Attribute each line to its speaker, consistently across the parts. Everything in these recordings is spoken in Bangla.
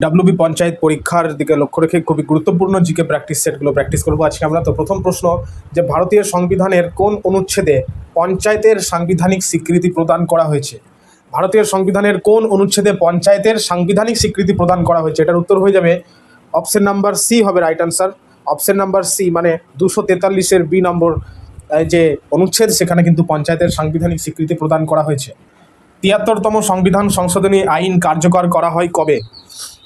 Speaker 1: ডাব্লিউবি পঞ্চায়েত পরীক্ষার দিকে লক্ষ্য রেখে খুবই গুরুত্বপূর্ণ জিকে প্র্যাকটিস সেটগুলো প্র্যাকটিস করবো আজকে আমরা। তো প্রথম প্রশ্ন, যে ভারতীয় সংবিধানের কোন অনুচ্ছেদে পঞ্চায়েতের সাংবিধানিক স্বীকৃতি প্রদান করা হয়েছে? ভারতীয় সংবিধানের কোন অনুচ্ছেদে পঞ্চায়েতের সাংবিধানিক স্বীকৃতি প্রদান করা হয়েছে? এটার উত্তর হয়ে যাবে অপশন নাম্বার সি হবে right answer. Option number C মানে 243-এর বি নম্বর যে অনুচ্ছেদ, সেখানে কিন্তু পঞ্চায়েতের সাংবিধানিক স্বীকৃতি প্রদান করা হয়েছে। ৭৩তম সংবিধান সংশোধনী আইন কার্যকর করা হয় কবে?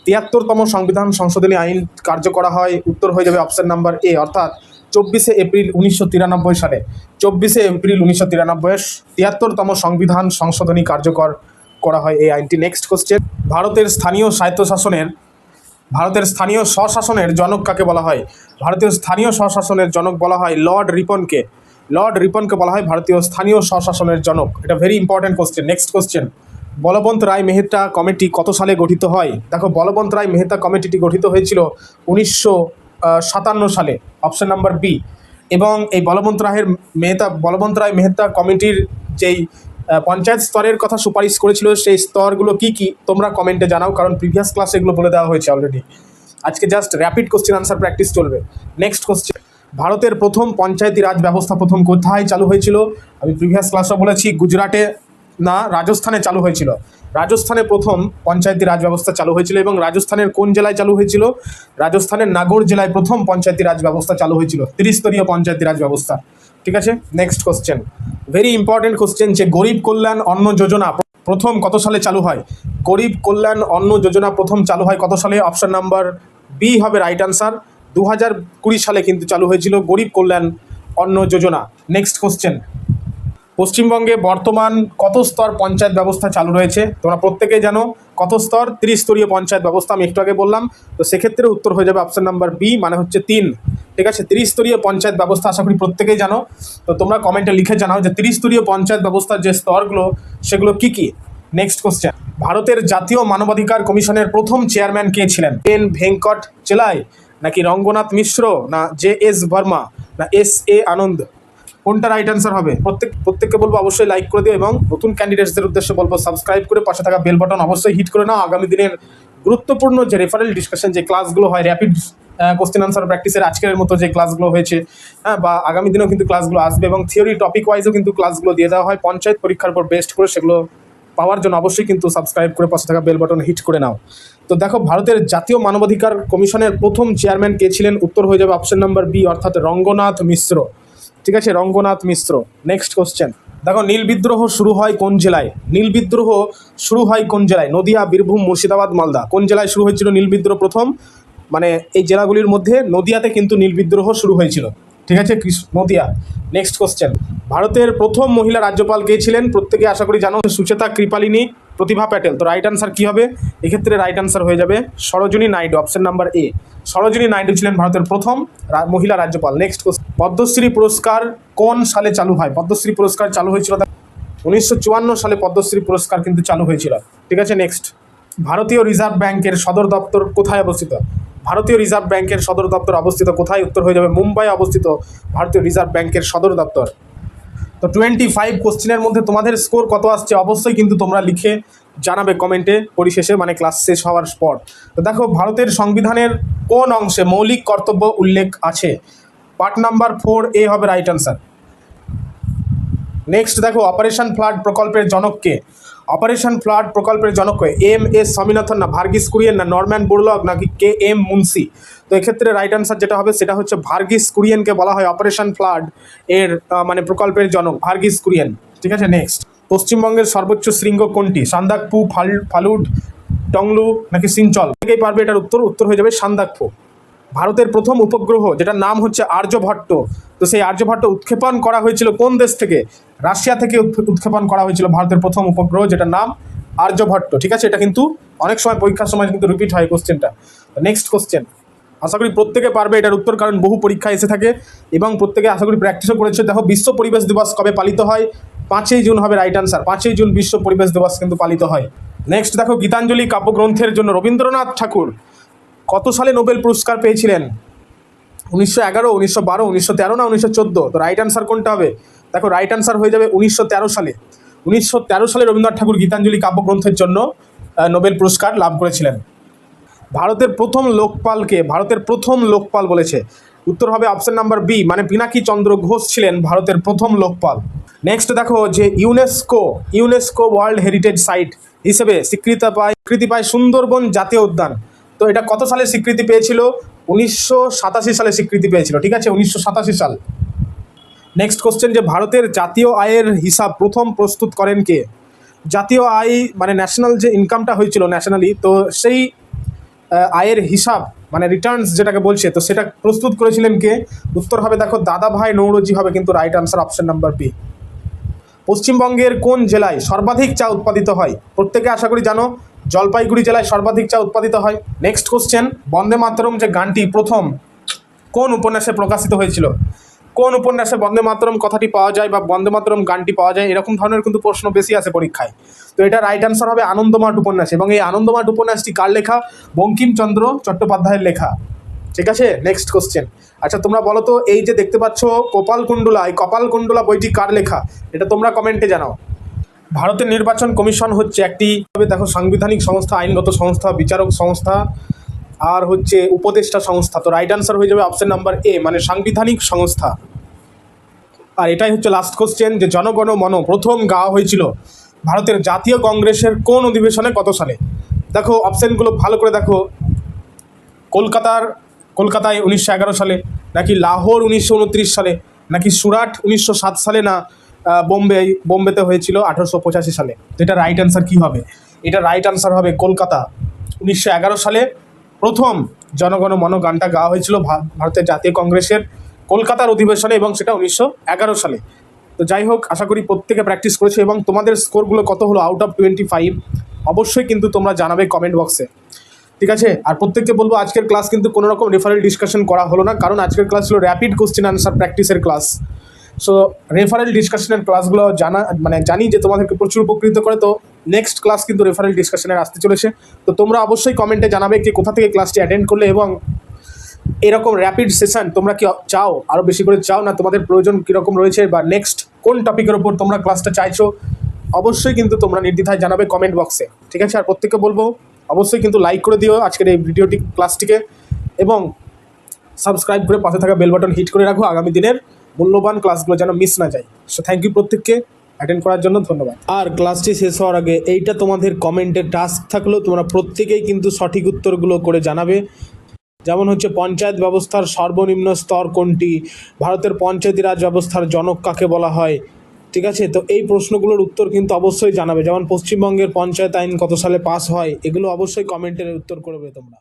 Speaker 1: ৭৩তম সংবিধান সংশোধনী আইন কার্য করা হয়, উত্তর হয়ে যাবে অপশন নাম্বার এ, অর্থাৎ 24শে এপ্রিল 1993 সালে। 24শে এপ্রিল 1993 ৭৩তম সংবিধান সংশোধনী কার্যকর করা হয় এই আইনটি। নেক্সট কোশ্চেন, ভারতের স্থানীয় স্বশাসনের জনক কাকে বলা হয়? ভারতীয় স্থানীয় স্বশাসনের জনক বলা হয় লর্ড রিপনকে। লর্ড রিপনকে বলা হয় ভারতীয় স্থানীয় স্বশাসনের জনক। এটা very important question. Next question, Balwant Rai Mehta committee কত সালে গঠিত হয়? দেখো, বলবন্ত রায় মেহতা কমিটিটি গঠিত হয়েছিল 1957 সালে, অপশন নাম্বার বি। এবং এই বলবন্ত রায় মেহতা কমিটির যেই পঞ্চায়েত স্তরের কথা সুপারিশ করেছিল, সেই স্তরগুলো কি কি তোমরা কমেন্টে জানাও, কারণ প্রিভিয়াস ক্লাসে এগুলো বলে দেওয়া হয়েছে অলরেডি। আজকে just rapid question answer practice চলবে। নেক্সট কোশ্চেন, ভারতের প্রথম পঞ্চায়েতি রাজ ব্যবস্থা প্রথম কোথায় চালু হয়েছিল? আমি প্রিভিয়াস ক্লাসে বলেছি, গুজরাটে না রাজস্থানে চালু হয়েছিল। রাজস্থানে প্রথম পঞ্চায়েতি রাজ ব্যবস্থা চালু হয়েছিল। এবং রাজস্থানের কোন জেলায় চালু হয়েছিল? রাজস্থানের নাগৌর জেলায় প্রথম পঞ্চায়েতি রাজ ব্যবস্থা চালু হয়েছিল, ত্রিস্তরীয় পঞ্চায়েতি রাজ ব্যবস্থা। ঠিক আছে, next question, very important question, যে গরিব কল্যাণ অন্ন যোজনা প্রথম কত সালে চালু হয়? গরিব কল্যাণ অন্ন যোজনা প্রথম চালু হয় কত সালে? অপশন নাম্বার বি হবে রাইট আনসার। 2020 সালে কিন্তু চালু হয়েছিল গরিব কল্যাণ অন্ন যোজনা। নেক্সট কোশ্চেন, পশ্চিমবঙ্গে বর্তমান কত স্তর পঞ্চায়েত ব্যবস্থা চালু রয়েছে? তোমরা প্রত্যেকেই জানো কত স্তর, ত্রিস্তরীয় পঞ্চায়েত ব্যবস্থা, আমি একটু আগে বললাম। তো সেক্ষেত্রে উত্তর হয়ে যাবে অপশন নাম্বার বি, মানে হচ্ছে 3। ঠিক আছে, ত্রিস্তরীয় পঞ্চায়েত ব্যবস্থা আশা করি প্রত্যেকেই জানো। তো তোমরা কমেন্টে লিখে জানাও যে ত্রিস্তরীয় পঞ্চায়েত ব্যবস্থার যে স্তরগুলো সেগুলো কি কি। নেক্সট কোশ্চেন, ভারতের জাতীয় মানবাধিকার কমিশনের প্রথম চেয়ারম্যান কে ছিলেন? এন ভেঙ্কট চেলাই, নাকি রঙ্গনাথ মিশ্র, না JS ভার্মা, না SA আনন্দ? কোনটা রাইট অ্যান্সার হবে? প্রত্যেককে বলবো অবশ্যই লাইক করে দিও, এবং নতুন ক্যান্ডিডেটসদের উদ্দেশ্যে বলবো সাবস্ক্রাইব করে পাশে থাকা বেল বাটন অবশ্যই হিট করে নাও। আগামী দিনের গুরুত্বপূর্ণ যে রেফারেল ডিসকাশন যে ক্লাসগুলো হয়, র্যাপিড কোশ্চেন আনসার প্র্যাকটিসের আজকের মতো যে ক্লাসগুলো হয়েছে, বা আগামী দিনেও কিন্তু ক্লাসগুলো আসবে, এবং থিওরি টপিক ওয়াইজও কিন্তু ক্লাসগুলো দিয়ে দেওয়া হয় পঞ্চায়েত পরীক্ষার উপর বেস্ট করে। সেগুলো পাওয়ার জন্য অবশ্যই কিন্তু সাবস্ক্রাইব করে পাশে থাকা বেল বাটন হিট করে নাও। তো দেখো, ভারতের জাতীয় মানবাধিকার কমিশনের প্রথম চেয়ারম্যান কে ছিলেন? উত্তর হয়ে যাবে অপশন নাম্বার বি, অর্থাৎ রঙ্গনাথ মিশ্র। ঠিক আছে, রঙ্গনাথ মিশ্র। নেক্সট কোশ্চেন, দেখো, নীল বিদ্রোহ শুরু হয় কোন জেলায়? নদিয়া, বীরভূম, মুর্শিদাবাদ, মালদা। কোন জেলায় শুরু হয়েছিল নীল বিদ্রোহ প্রথম? মানে এই জেলাগুলির মধ্যে নদিয়াতে কিন্তু নীল বিদ্রোহ শুরু হয়েছিল। ঠিক আছে, নদিয়া। নেক্সট কোশ্চেন, ভারতের প্রথম মহিলা রাজ্যপাল কে ছিলেন? প্রত্যেকে আশা করি জানো, সুচেতা কৃপালিনী প্রতিভা প্যাটেল। তো রাইট আনসার কি হবে? এক্ষেত্রে রাইট আনসার হয়ে যাবে Sarojini Naidu, option number A. Sarojini Naidu ছিলেন ভারতের প্রথম মহিলা রাজ্যপাল। নেক্সট কোশ্চেন, পদ্মশ্রী পুরস্কার কোন সালে চালু হয়? পদ্মশ্রী পুরস্কার চালু হয়েছিল 1954 সালে, পদ্মশ্রী পুরস্কার কিন্তু চালু হয়েছিল। ঠিক আছে, নেক্সট, ভারতীয় রিজার্ভ ব্যাংকের সদর দপ্তর কোথায় অবস্থিত? ভারতীয় রিজার্ভ ব্যাংকের সদর দপ্তর অবস্থিত কোথায়? উত্তর হয়ে যাবে মুম্বাই অবস্থিত ভারতীয় রিজার্ভ ব্যাংকের সদর দপ্তর। তো 25 কোশ্চেনের মধ্যে তোমাদের স্কোর কত আসছে অবশ্যই কিন্তু তোমরা লিখে জানাবে কমেন্টে পরিশেষে, মানে ক্লাস শেষ হওয়ার পর। তো দেখো, ভারতের সংবিধানের কোন অংশে মৌলিক কর্তব্য উল্লেখ আছে? পার্ট নাম্বার 4A হবে রাইট আনসার। নেক্সট দেখো, অপারেশন ফ্লাড প্রকল্পের জনক কে? অপারেশন ফ্লাড প্রকল্পের জনক MS স্বামীনাথন, না ভার্গিস কুরিয়েন, না নরম্যান বোরলগ, নাকি KM মুন্সি? তো এক্ষেত্রে রাইট আনসার যেটা হবে সেটা হচ্ছে ভার্গিস কুরিয়েনকে বলা হয় অপারেশন ফ্লাড এর মানে প্রকল্পের জনক, ভার্গিস কুরিয়েন। ঠিক আছে, নেক্সট, পশ্চিমবঙ্গের সর্বোচ্চ শৃঙ্গ কোনটি? সান্দাকফু, ফালুট, টংলু, নাকি সিনচল? থেকেই পারবে এটার উত্তর হয়ে যাবে সান্দাকফু। ভারতের প্রথম উপগ্রহ যেটার নাম হচ্ছে আর্যভট্ট, তো সেই আর্যভট্ট উৎক্ষেপণ করা হয়েছিল কোন দেশ থেকে? রাশিয়া থেকে উৎক্ষেপণ করা হয়েছিল ভারতের প্রথম উপগ্রহ, যেটার নাম আর্যভট্ট। ঠিক আছে, এটা কিন্তু অনেক সময় পরীক্ষার সময় কিন্তু রিপিট হয় কোশ্চেনটা। নেক্সট কোশ্চেন, আশা করি প্রত্যেকে পারবে এটার উত্তর, কারণ বহু পরীক্ষা এসে থাকে এবং প্রত্যেকে আশা করি প্র্যাকটিসও করেছে। দেখো, বিশ্ব পরিবেশ দিবস কবে পালিত হয়? 5ই জুন হবে রাইট আনসার। 5ই জুন বিশ্ব পরিবেশ দিবস কিন্তু পালিত হয়। নেক্সট দেখো, গীতাঞ্জলি কাব্যগ্রন্থের জন্য রবীন্দ্রনাথ ঠাকুর কত সালে নোবেল পুরস্কার পেয়েছিলেন? 1911, 1912, 1913, না 1914? তো রাইট আনসার কোনটা হবে? দেখো, রাইট আনসার হয়ে যাবে 1913 সালে। 1913 সালে রবীন্দ্রনাথ ঠাকুর গীতাঞ্জলি কাব্যগ্রন্থের জন্য নোবেল পুরস্কার লাভ করেছিলেন। ভারতের প্রথম লোকপাল বলেছে। উত্তর হবে অপশন নাম্বার বি, মানে পিনাকি চন্দ্র ঘোষ ছিলেন ভারতের প্রথম লোকপাল। নেক্সট দেখো যে ইউনেস্কো ওয়ার্ল্ড হেরিটেজ সাইট হিসেবে স্বীকৃতি পায় সুন্দরবন জাতীয় উদ্যান। তো এটা কত সালে স্বীকৃতি পেয়েছিল? 1987 সালে স্বীকৃতি পেয়েছিল, ঠিক আছে, 1987 সাল। নেক্সট কোশ্চেন, যে ভারতের জাতীয় আয়ের হিসাব প্রথম প্রস্তুত করেন কে? জাতীয় আয় মানে ন্যাশনাল যে ইনকামটা হয়েছিল ন্যাশনালি, তো সেই আয়ের হিসাব মানে রিটার্নস যেটাকে বলছে, তো সেটা প্রস্তুত করেছিলেন কে? উত্তর হবে দেখো দাদাভাই নৌরোজি হবে কিন্তু right answer, option number B. পশ্চিমবঙ্গের কোন জেলায় সর্বাধিক চা উৎপাদিত হয়? প্রত্যেকে আশা করি জানো, জলপাইগুড়ি জেলায় সর্বাধিক চা উৎপাদিত হয়। নেক্সট কোশ্চেন, বন্দে মাতরম যে গানটি প্রথম কোন উপন্যাসে প্রকাশিত হয়েছিল? কোন উপন্যাসে বন্দে মাতরম কথাটি পাওয়া যায় বা বন্দে মাতরম গানটি পাওয়া যায়, এরকম ধরনের কিন্তু প্রশ্ন বেশি আসে পরীক্ষায়। তো এটা রাইট আনসার হবে আনন্দমাঠ উপন্যাস, এবং এই আনন্দমাঠ উপন্যাসটি কার লেখা? বঙ্কিমচন্দ্র চট্টোপাধ্যায়ের লেখা, ঠিক আছে। নেক্সট কোশ্চেন, আচ্ছা তোমরা বলো তো, এই যে দেখতে পাচ্ছ কপালকুণ্ডলা, এই কপালকুণ্ডলা বইটি কার লেখা? এটা তোমরা কমেন্টে জানাও। ভারতের নির্বাচন কমিশন হচ্ছে একটি, দেখো, সাংবিধানিক সংস্থা, আইনগত সংস্থা, বিচারক সংস্থা, আর হচ্ছে উপদেষ্টা সংস্থা। তো রাইট আনসার হয়ে যাবে অপশন নাম্বার এ, মানে সাংবিধানিক সংস্থা। আর এটাই হচ্ছে লাস্ট কোশ্চেন, যে জনগণ মন প্রথম গাওয়া হয়েছিল ভারতের জাতীয় কংগ্রেসের কোন অধিবেশনে কত সালে? দেখো অপশানগুলো ভালো করে দেখো। কলকাতায় 1911 সালে, নাকি লাহোর 1929 সালে, নাকি সুরাট 1907 সালে, না বোম্বেতে হয়েছিল 1885 সালে। তো এটা রাইট আনসার কী হবে? এটা রাইট আনসার হবে কলকাতা। 1911 সালে প্রথম জনগণ মন গানটা গাওয়া হয়েছিল ভারতের জাতীয় কংগ্রেসের কলকাতার অধিবেশনে, এবং সেটা 1911 সালে। তো যাই হোক, আশা করি প্রত্যেকে প্র্যাকটিস করেছে, এবং তোমাদের স্কোরগুলো কত হলো আউট অফ 25 অবশ্যই কিন্তু তোমরা জানাবে কমেন্ট বক্সে, ঠিক আছে। আর প্রত্যেককে বলবো, আজকের ক্লাস কিন্তু কোনো রকম রেফারেল ডিসকাশন করা হলো না, কারণ আজকের ক্লাস ছিল র্যাপিড কোশ্চেন আনসার প্র্যাকটিসের ক্লাস। সো রেফারেল ডিসকাশনের ক্লাসগুলো জানি যে তোমাদেরকে প্রচুর উপকৃত করে। তো নেক্সট ক্লাস কিন্তু রেফারেল ডিসকাশনের আসতে চলেছে। তো তোমরা অবশ্যই কমেন্টে জানাবে কি কোথা থেকে ক্লাসটি অ্যাটেন্ড করলে, এবং এরকম র্যাপিড সেশন তোমরা কি চাও, আরও বেশি করে চাও, না তোমাদের প্রয়োজন কীরকম রয়েছে, বা নেক্সট কোন টপিকের ওপর তোমরা ক্লাসটা চাইছো, অবশ্যই কিন্তু তোমরা নির্দ্বিধায় জানাবে কমেন্ট বক্সে, ঠিক আছে। আর প্রত্যেককে বলবো অবশ্যই কিন্তু লাইক করে দিও আজকের এই ক্লাসটিকে, এবং সাবস্ক্রাইব করে পাশে থাকা বেল বাটন হিট করে রাখো, আগামী দিনের মূল্যবান ক্লাসগুলো যেন মিস না যায়। সো থ্যাংক ইউ প্রত্যেককে অ্যাটেন্ড করার জন্য, ধন্যবাদ। আর ক্লাসটি শেষ হওয়ার আগে এইটা তোমাদের কমেন্টের টাস্ক থাকলো, তোমরা প্রত্যেকেই কিন্তু সঠিক উত্তরগুলো করে জানাবে। যেমন হচ্ছে পঞ্চায়েত ব্যবস্থার সর্বনিম্ন স্তর কোনটি? ভারতের পঞ্চায়েতি রাজ ব্যবস্থার জনক কাকে বলা হয়? ঠিক আছে, তো এই প্রশ্নগুলোর উত্তর কিন্তু অবশ্যই জানাবে। যেমন পশ্চিমবঙ্গের পঞ্চায়েত আইন কত সালে পাস হয়, এগুলো অবশ্যই কমেন্টের উত্তর করবে তোমরা।